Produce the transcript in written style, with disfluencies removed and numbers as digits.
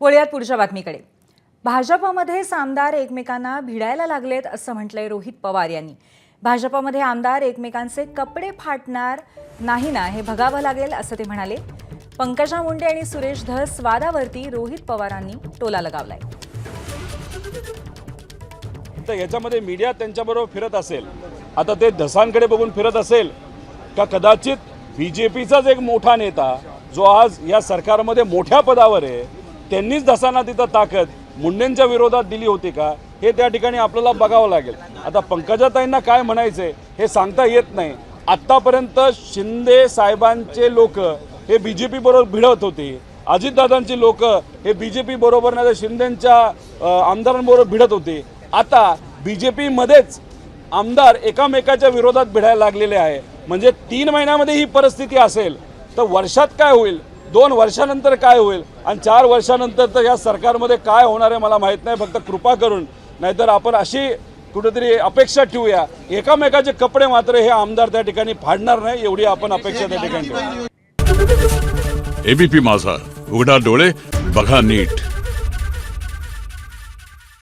वळूयात पुढच्या बातमीकडे। भाजपमध्येच आमदार एकमेकांना भिडायला लागलेत असं म्हटलंय रोहित पवार यांनी। भाजपमध्ये आमदार एकमेकांचे कपडे फाटणार नाही ना हे बघावं लागेल असं ते म्हणाले। पंकजा मुंडे आणि सुरेश धस वादावरती रोहित पवारांनी टोला लगावलाय। तर याच्यामध्ये मीडिया त्यांच्याबरोबर फिरत असेल, आता ते धसांकडे बघून फिरत असेल का कदाचित बीजेपीचाच एक मोठा नेता जो आज या सरकारमध्ये मोठ्या पदावर आहे त्यांनीच धसांना तिथं ताकद मुंडेंच्या विरोधात दिली होती का हे त्या ठिकाणी आपल्याला बघावं लागेल। आता पंकजाताईंना काय म्हणायचंय हे सांगता येत नाही। आत्तापर्यंत शिंदे साहेबांचे लोक हे बीजेपी बरोबर भिडत होते, अजितदादांची लोक हे बीजेपी बरोबर नाही तर शिंदेंच्या आमदारांबरोबर भिडत होते। आता बीजेपी मध्येच आमदार एकामेकाच्या विरोधात भिडायला लागलेले आहे। म्हणजे 3 महिन्यामध्ये ही परिस्थिती असेल तर वर्षात काय होईल, 2 वर्षानंतर काय होईल आणि 4 वर्षानंतर तर या सरकारमध्ये काय होणार आहे मला माहित नाही। फक्त कृपा करून नाहीतर आपण अशी कुठेतरी अपेक्षा ठेवूया, एकामेकाचे कपडे मात्र हे आमदार त्या ठिकाणी फाडणार नाही एवढी आपण अपेक्षा त्या ठिकाणी ठेवूया। एबीपी माझा, उघडा डोळे बघा नीट।